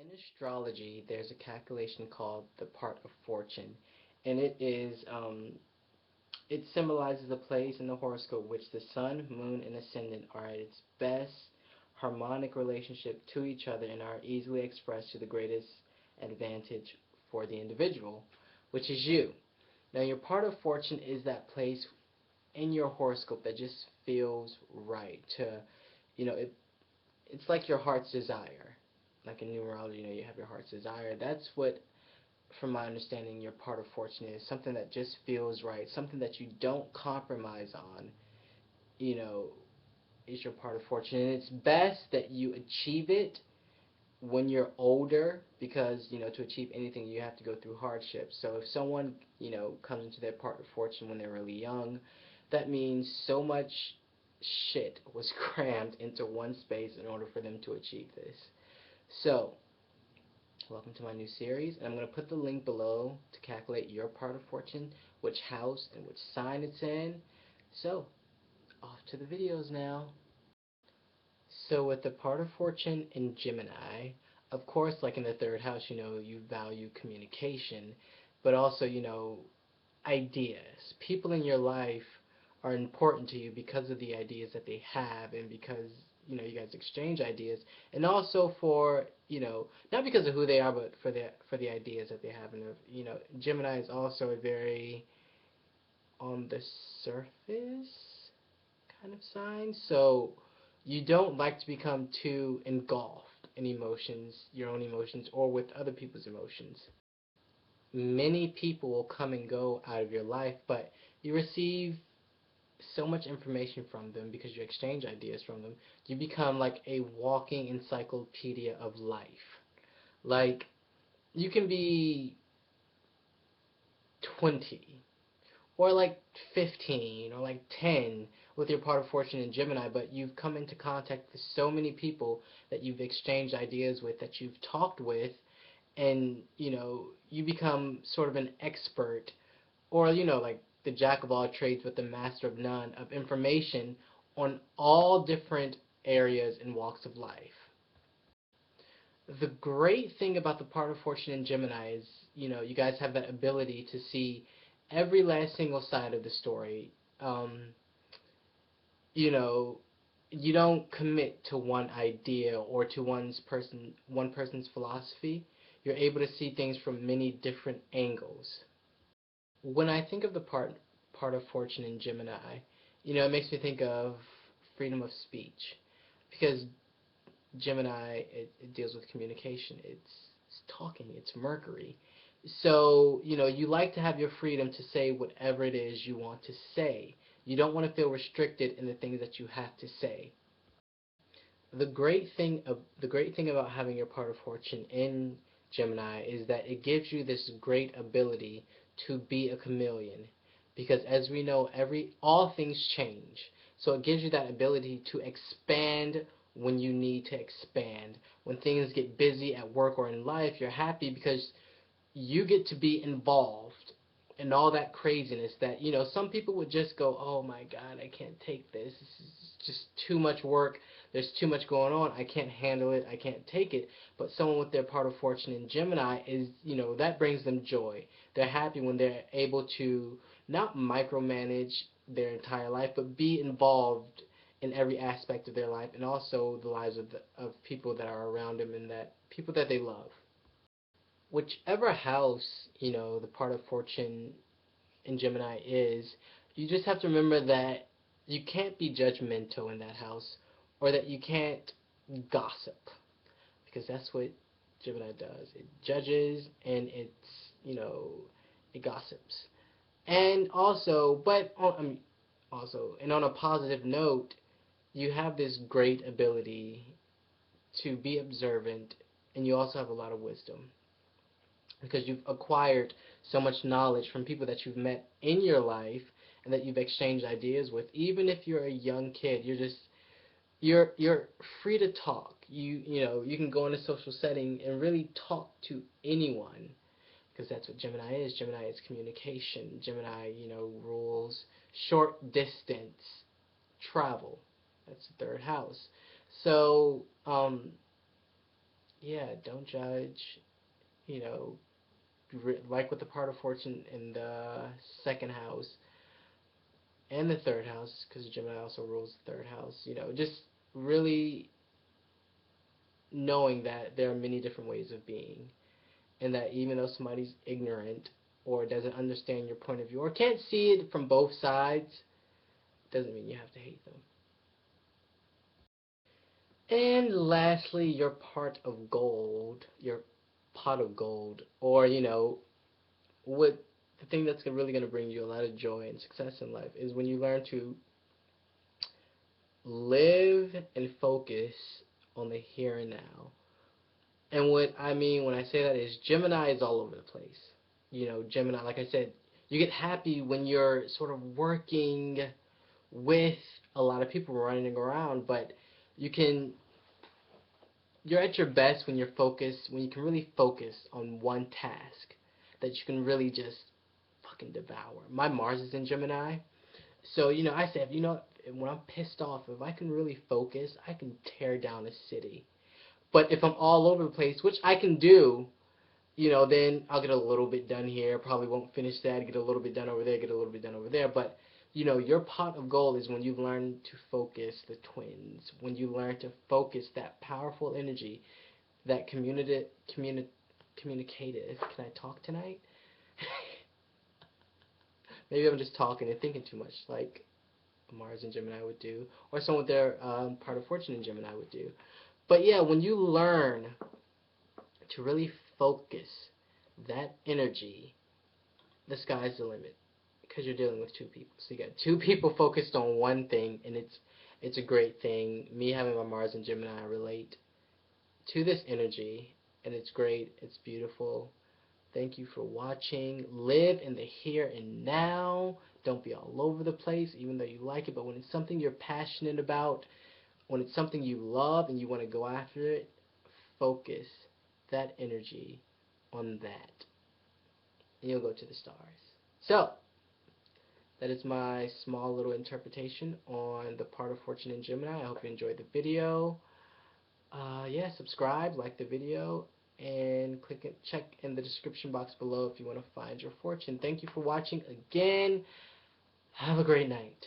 In astrology, there's a calculation called the part of fortune, and it symbolizes a place in the horoscope which the sun, moon, and ascendant are at its best harmonic relationship to each other and are easily expressed to the greatest advantage for the individual, which is you. Now, your part of fortune is that place in your horoscope that just feels right to, it's like your heart's desire. Like in numerology, you have your heart's desire. That's what, from my understanding, your part of fortune is. Something that just feels right. Something that you don't compromise on, you know, is your part of fortune. And it's best that you achieve it when you're older because, to achieve anything, you have to go through hardship. So if someone, comes into their part of fortune when they're really young, that means so much shit was crammed into one space in order for them to achieve this. So, welcome to my new series, and I'm going to put the link below to calculate your part of fortune, which house and which sign it's in. So, off to the videos now. So with the part of fortune in Gemini, of course, like in the third house, you value communication, but also, ideas. People in your life are important to you because of the ideas that they have and because, you guys exchange ideas, and also for, not because of who they are, but for the ideas that they have. And, Gemini is also a very on the surface kind of sign. So you don't like to become too engulfed in emotions, your own emotions, or with other people's emotions. Many people will come and go out of your life, but you receive so much information from them because you exchange ideas from them. You become like a walking encyclopedia of life. Like, you can be 20 or like 15 or like 10 with your part of fortune in Gemini, but you've come into contact with so many people that you've exchanged ideas with, that you've talked with, and you become sort of an expert, or like the jack of all trades with the master of none of information on all different areas and walks of life. The great thing about the part of fortune in Gemini is, you guys have that ability to see every last single side of the story. You know, you don't commit to one idea or to one person's philosophy. You're able to see things from many different angles. When I think of the part of fortune in Gemini, it makes me think of freedom of speech, because Gemini, it deals with communication. It's talking. It's Mercury. So, you like to have your freedom to say whatever it is you want to say. You don't want to feel restricted in the things that you have to say. The great thing about having your part of fortune in Gemini is that it gives you this great ability to be a chameleon, because as we know, all things change. So it gives you that ability to expand when you need to expand. When things get busy at work or in life, you're happy because you get to be involved in all that craziness that, some people would just go, oh my God, I can't take this. This is just too much work. There's too much going on. I can't handle it. I can't take it. But someone with their part of fortune in Gemini is, that brings them joy. They're happy when they're able to not micromanage their entire life, but be involved in every aspect of their life, and also the lives of people that are around them and that people that they love. Whichever house, the part of fortune in Gemini is, you just have to remember that you can't be judgmental in that house, or that you can't gossip, because that's what Gemini does. It judges, and it gossips. And also, and on a positive note, you have this great ability to be observant, and you also have a lot of wisdom, because you've acquired so much knowledge from people that you've met in your life and that you've exchanged ideas with. Even if you're a young kid, you're free to talk. You can go in a social setting and really talk to anyone, because that's what Gemini is. Gemini is communication. Gemini, rules short distance travel. That's the third house. So, yeah, don't judge. You know, like with the part of fortune in the second house and the third house, because Gemini also rules the third house. Just really knowing that there are many different ways of being, and that even though somebody's ignorant or doesn't understand your point of view or can't see it from both sides, doesn't mean you have to hate them. And lastly, your part of gold, your pot of gold, or what the thing that's really going to bring you a lot of joy and success in life is when you learn to live and focus on the here and now. And what I mean when I say that is Gemini is all over the place. Gemini, like I said, you get happy when you're sort of working with a lot of people running around, but you can you're at your best when you're focused, when you can really focus on one task that you can really just fucking devour. My Mars is in Gemini, so I said, when I'm pissed off, if I can really focus, I can tear down a city. But if I'm all over the place, which I can do, then I'll get a little bit done here. Probably won't finish that. Get a little bit done over there. Get a little bit done over there. But your pot of gold is when you learn to focus the twins. When you learn to focus that powerful energy, that communicative. Can I talk tonight? Maybe I'm just talking and thinking too much, like Mars and Gemini would do, or someone with their part of fortune in Gemini would do. But yeah, when you learn to really focus that energy, the sky's the limit because you're dealing with two people. So you got two people focused on one thing, and it's a great thing. Me having my Mars and Gemini, I relate to this energy, and it's great. It's beautiful. Thank you for watching. Live in the here and now. Don't be all over the place, even though you like it. But when it's something you're passionate about, when it's something you love and you want to go after it, focus that energy on that. And you'll go to the stars. So, that is my small little interpretation on the part of fortune in Gemini. I hope you enjoyed the video. Yeah, subscribe, like the video, and check in the description box below if you want to find your fortune. Thank you for watching again. Have a great night.